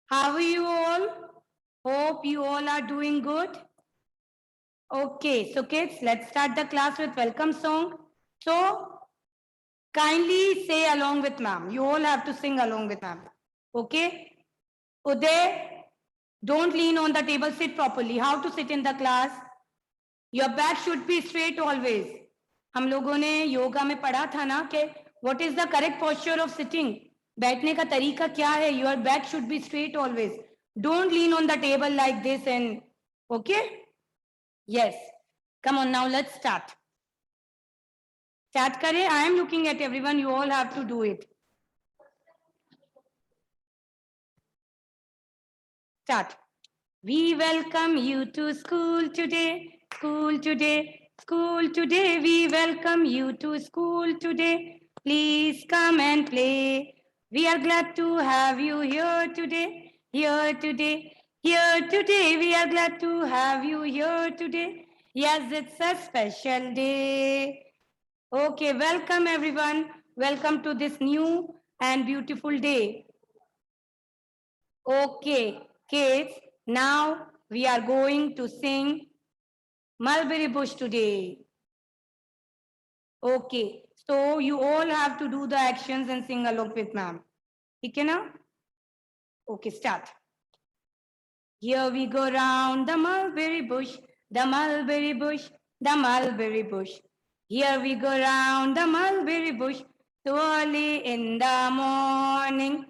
How are you all? Hope you all are doing good. Okay, so kids, let's start the class with welcome song. So kindly say along with ma'am. You all have to sing along with ma'am. Okay? Uday, don't lean on the table, sit properly. How to sit in the class? Your back should be straight always. हम लोगों ने योगा में पढ़ा था ना कि what is the correct posture of sitting? बैठने का तरीका क्या है? Your back should be straight always. Don't lean on the table like this and okay? Yes. Come on now, let's start. Start करें. I am looking at everyone. You all have to do it. Start. We welcome you to school today. School today. School today. We welcome you to school today. Please come and play. We are glad to have you here today. Here today. Here today. We are glad to have you here today. Yes, it's a special day. Okay, welcome everyone. Welcome to this new and beautiful day. Okay, kids, now we are going to sing Mulberry Bush today. Okay, so you all have to do the actions and sing along with ma'am. Okay now? Okay, start. Here we go round the mulberry bush, the mulberry bush, the mulberry bush. Here we go round the mulberry bush, so early in the morning.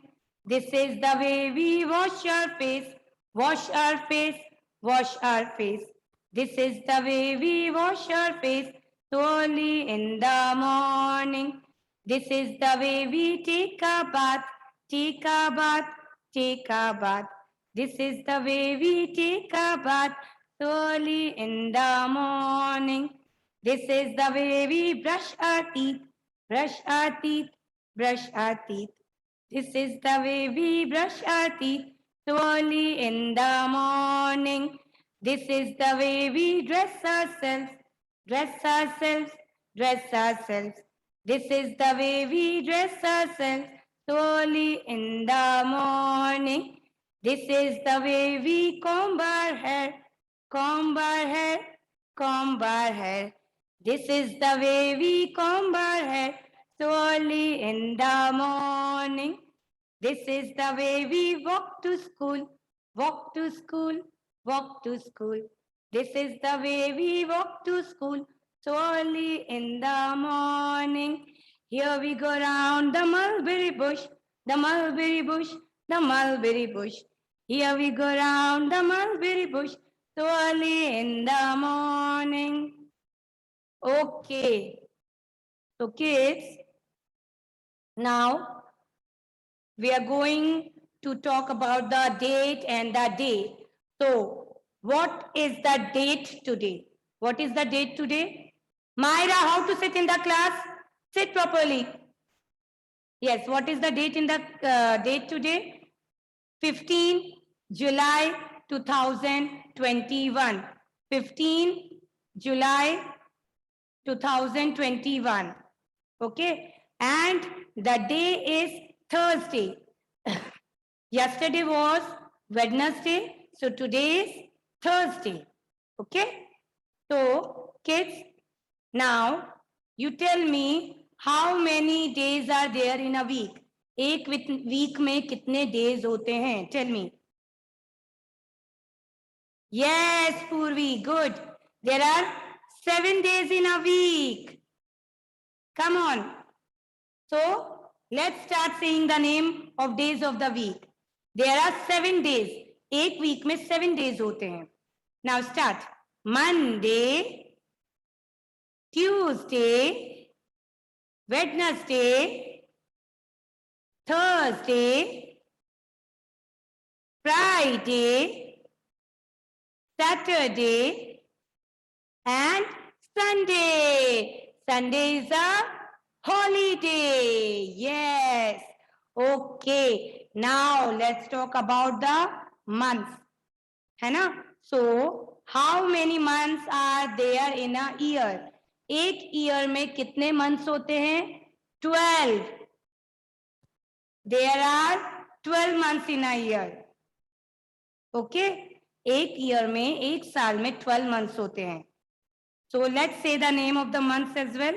This is the way we wash our face, wash our face, wash our face. This is the way we wash our face, so early in the morning. This is the way we take a bath, take a bath, take a bath. This is the way we take a bath early in the morning. This is the way we brush our teeth, brush our teeth, brush our teeth. This is the way we brush our teeth early in the morning. This is the way we dress ourselves, dress ourselves, dress ourselves. This is the way we dress ourselves early in the morning. This is the way we comb our hair, comb our hair, comb our hair. This is the way we comb our hair so early in the morning. This is the way we walk to school, walk to school, walk to school. This is the way we walk to school so early in the morning. Here we go round the mulberry bush, the mulberry bush, the mulberry bush. Here we go round the mulberry bush so early in the morning. Okay. So kids, now we are going to talk about the date and the day. So what is the date today? What is the date today? Myra, how to sit in the class? Sit properly. Yes, what is the date in the date today? 15 July 2021. 15 July 2021. Okay, and the day is Thursday. Yesterday was Wednesday, so today is Thursday. Okay, so kids, now you tell me how many days are there in a week. एक week में कितने days होते हैं? Tell me. Yes, Purvi, good. There are 7 days in a week. Come on. So let's start saying the name of days of the week. There are 7 days. एक week में 7 days होते हैं. Now start. Monday, Tuesday, Wednesday, Thursday, Friday, Saturday, and Sunday. Sunday is a holiday. Yes. Okay. Now let's talk about the months. है ना? So how many months are there in a year? एक year में कितने months होते हैं? 12. There are 12 months in a year. Okay, एक year में, एक साल में 12 मंथ्स होते हैं. So let's say the name of the months as well.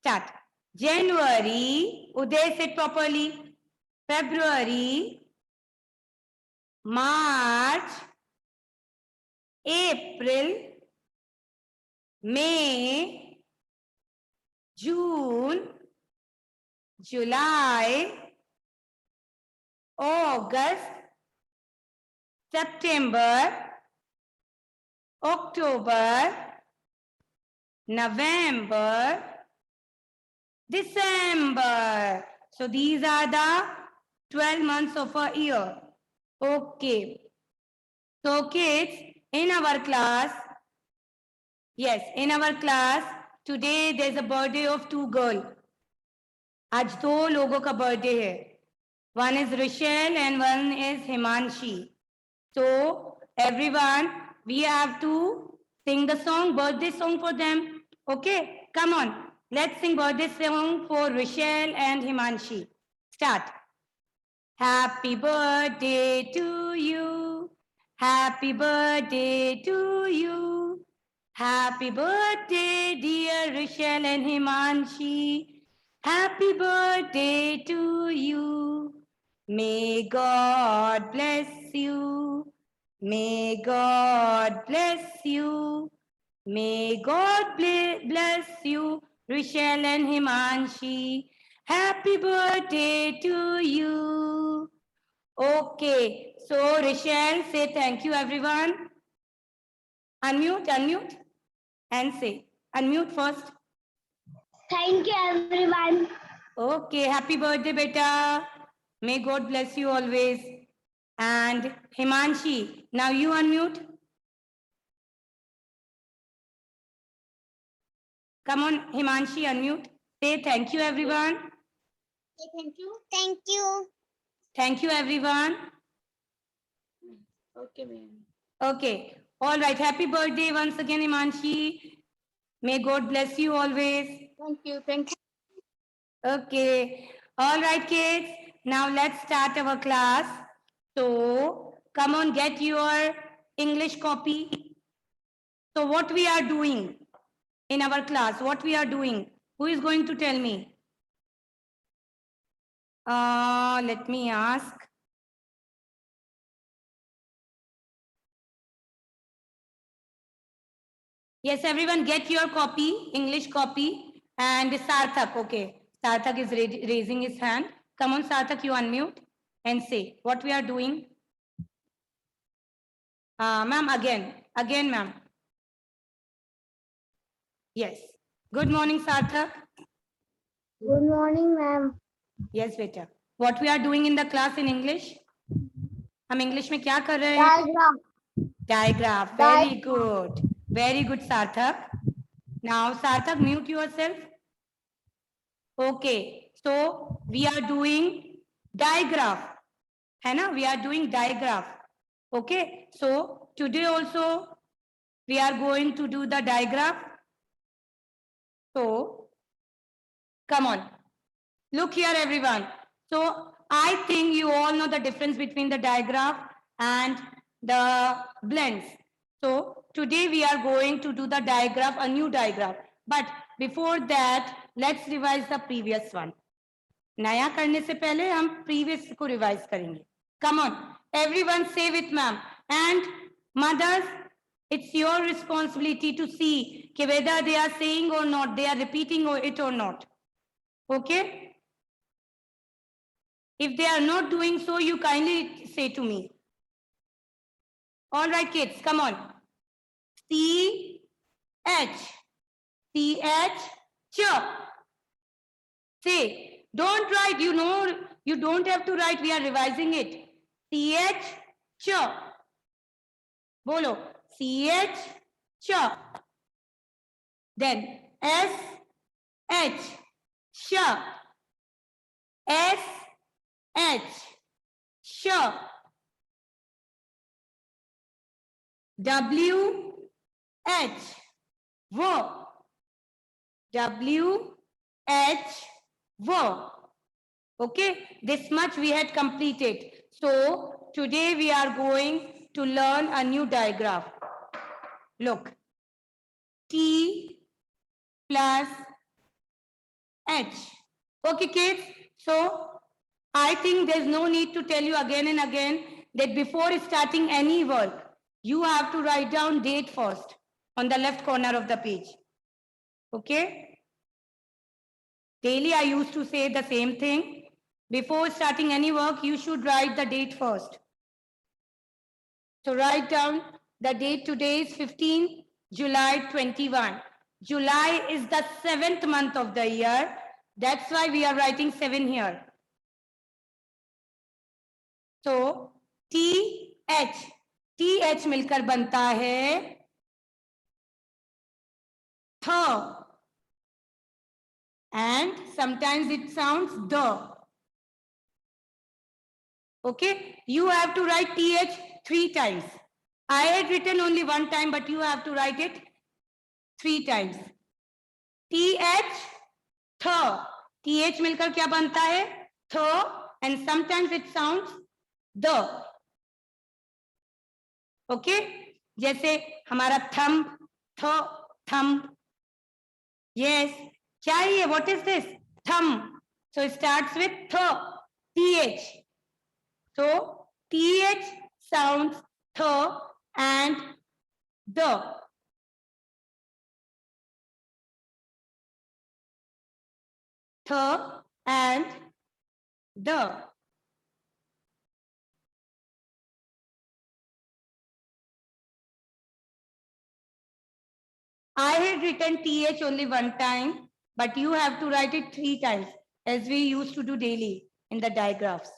Start. January, Uday, sit properly. February, March, April, May, June, July, August, September, October, November, December. So these are the 12 months of a year. Okay. So kids, in our class, today there's a birthday of two girls. आज दो लोगों का birthday है. One is Rishel and one is Himanshi. So everyone, we have to sing the song, birthday song for them. Okay, come on. Let's sing birthday song for Rishel and Himanshi. Start. Happy birthday to you. Happy birthday to you. Happy birthday, dear Rishel and Himanshi. Happy birthday to you. May God bless you. May God bless you. May God bless you, Rishel and Himanshi. Happy birthday to you. Okay, so Rishel, say thank you, everyone. Unmute, and say. Unmute first. Thank you, everyone. Okay, happy birthday, beta. May God bless you always. And Himanshi, now you unmute. Come on, Himanshi, unmute. Say thank you, everyone. Thank you. Thank you. Thank you, everyone. Okay, ma'am. Okay. All right. Happy birthday once again, Himanshi. May God bless you always. Thank you. Thank you. Okay. All right, kids. Now let's start our class. So come on, get your English copy. So what we are doing in our class, what we are doing? Who is going to tell me? Let me ask. Yes, everyone get your copy, English copy. And Sarthak, okay. Sarthak is raising his hand. Come on, Sarthak, you unmute and say what we are doing. Ma'am, again, ma'am. Yes. Good morning, Sarthak. Good morning, ma'am. Yes, beta. What we are doing in the class in English? हम English में क्या कर रहे हैं? Diagram. Diagraph. Very good. Very good, Sarthak. Now, Sarthak, mute yourself. Okay. So, we are doing diagraph. है ना? We are doing diagraph. Okay. So, today also, we are going to do the diagraph. So, come on. Look here, everyone. So, I think you all know the difference between the diagraph and the blends. So, today we are going to do the diagraph, a new diagraph. But before that, let's revise the previous one. नया करने से पहले हम previous को revise करेंगे. Come on, everyone say with ma'am. And mothers, it's your responsibility to see whether they are saying or not, they are repeating it or not. Okay? If they are not doing so, you kindly say to me. All right, kids, come on. C-H. C-H. Ch. Say, don't write, you know, you don't have to write, we are revising it. C-H. Ch. Bolo. C-H. Ch. Then S-H. Sh. S-H. Sh. W H W W H W. Okay, this much we had completed. So today we are going to learn a new digraph. Look, T plus H. Okay, kids. So I think there's no need to tell you again and again that before starting any work, you have to write down date first on the left corner of the page. Okay? Daily I used to say the same thing. Before starting any work, you should write the date first. So write down the date. Today is 15 July 21. July is the 7th month of the year. That's why we are writing 7 here. So TH मिलकर बनता है th, and sometimes it sounds the. Okay, you have to write TH 3 times. I had written only 1 time, but you have to write it 3 times. TH, th. TH मिलकर क्या बनता है? th, and sometimes it sounds the. Okay, जैसे हमारा thumb, thumb. Yes, क्या है ये? What is this? Thumb. So it starts with th. So th sounds th and the. Th and the. I had written TH only 1 time, but you have to write it 3 times, as we used to do daily in the digraphs.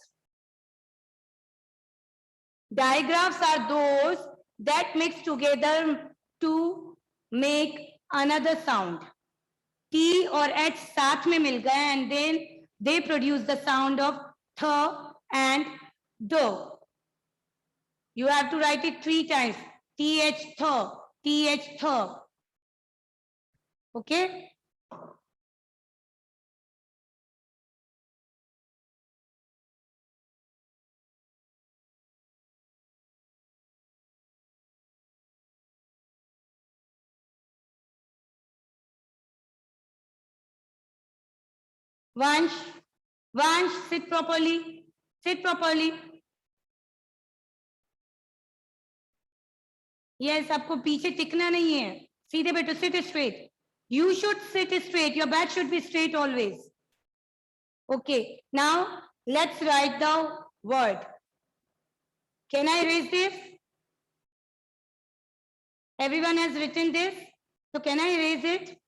Digraphs are those that mix together to make another sound. T or H साथ में मिल गए, and then they produce the sound of th and the. You have to write it 3 times. TH th, TH th. Okay? Vansh, sit properly. Sit properly. Yes, आपको पीछे टिकना नहीं है. सीधे बैठो, sit straight. You should sit straight. Your back should be straight always. Okay, now let's write the word. Can I erase this? Everyone has written this. So can I erase it?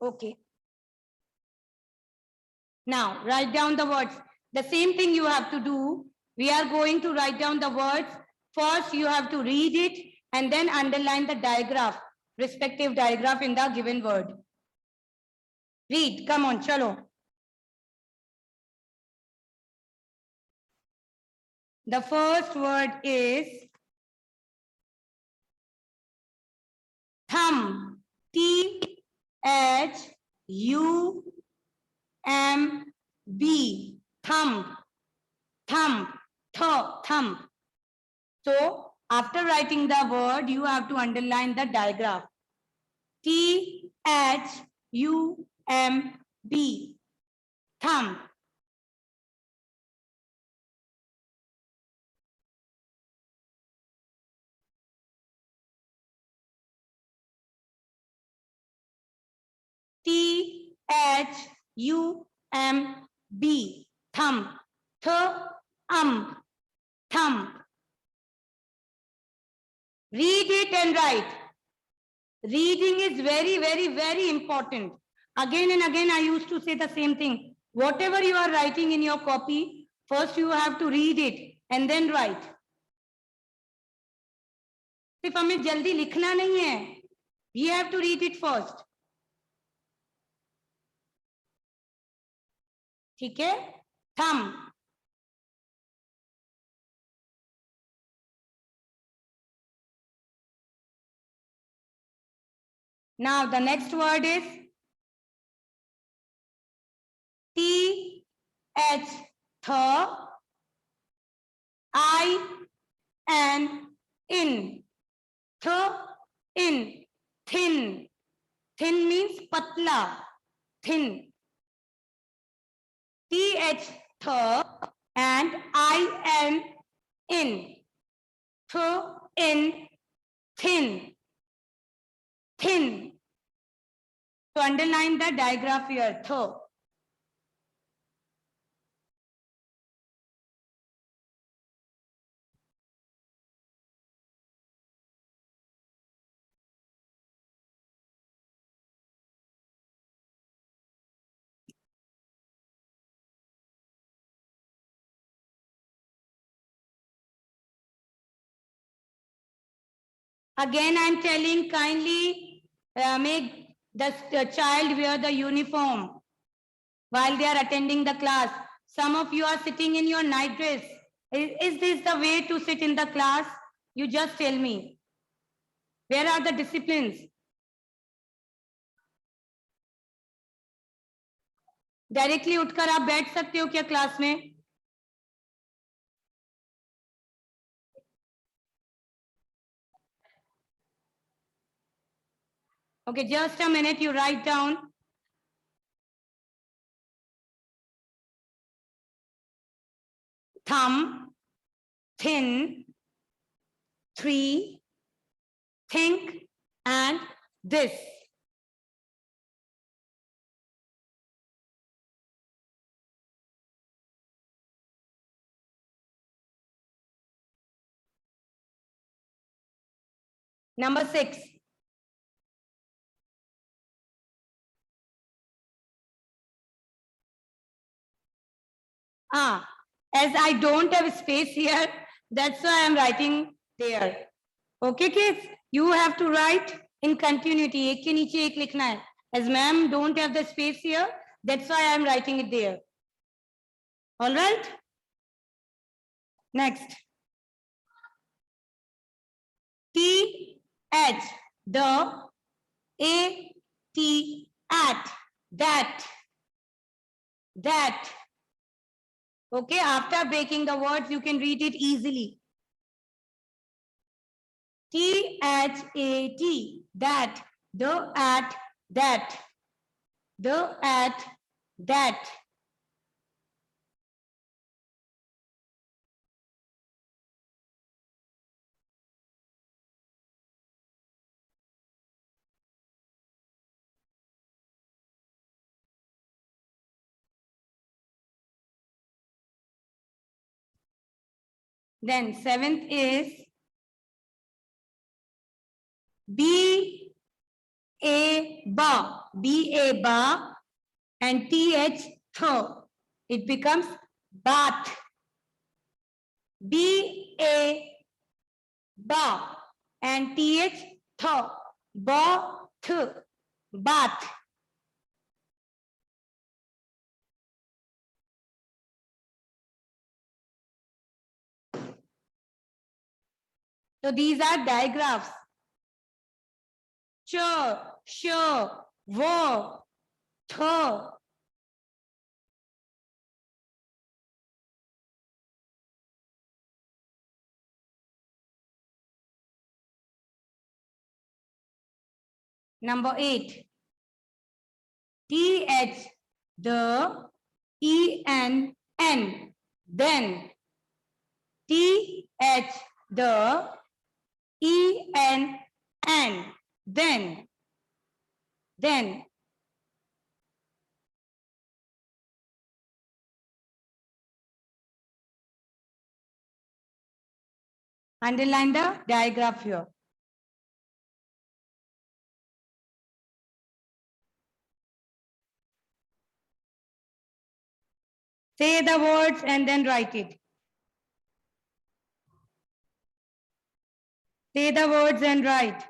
Okay. Now write down the words. The same thing you have to do. We are going to write down the words. First, you have to read it and then underline the digraph, respective digraph in the given word. Read. Come on, chalo. The first word is thumb. T-H-U-M-B. Thumb. Thumb. Thumb. So after writing the word, you have to underline the digraph. T-H-U-M-B. Thumb. T-H-U-M-B. Thumb. Thumb. Read it and write. Reading is very, very, very important. Again and again, I used to say the same thing. Whatever you are writing in your copy, first you have to read it and then write. सिर्फ हमें जल्दी लिखना नहीं है. You have to read it first. ठीक है? Thumb. Now the next word is T-H, th, I, and in. In. Thin. Thin means patla. Thin. TH, and IN, in. In, thin. Thin. So underline the digraph here. Again, I'm telling kindly make the child wear the uniform while they are attending the class. Some of you are sitting in your night dress. Is this the way to sit in the class? You just tell me. Where are the disciplines? Directly उठकर आप बैठ सकते हो क्या class में? Okay, just a minute, you write down. Thumb, thin, 3, think, and this. Number 6. As I don't have space here, that's why I'm writing there. Okay, kids, you have to write in continuity. एक के नीचे एक लिखना है. As ma'am don't have the space here, that's why I'm writing it there. All right? Next. TH, the, AT, at, that. Okay, after breaking the words, you can read it easily. THAT, that, the, at, that, the, at, that. Then 7th is B, A, ba, B, A, ba, and TH, it becomes bath. B, A, ba, and TH, bath, bath. So these are digraphs. Ch, sh, wo, th. Number 8. TH, the, EN, N, then. TH, the, EN, N, then. Underline the digraph here. Say the words and then write it. Say the words and write.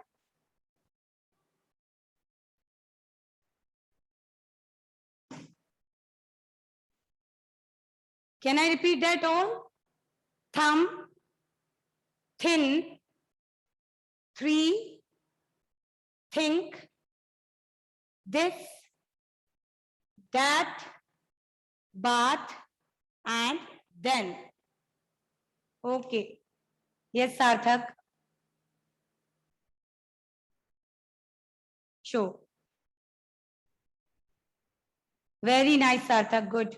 Can I repeat that all? Thumb, thin, 3, think, this, that, bath, and then. Okay. Yes, Sarthak. Show. Very nice, Sarthak. Good.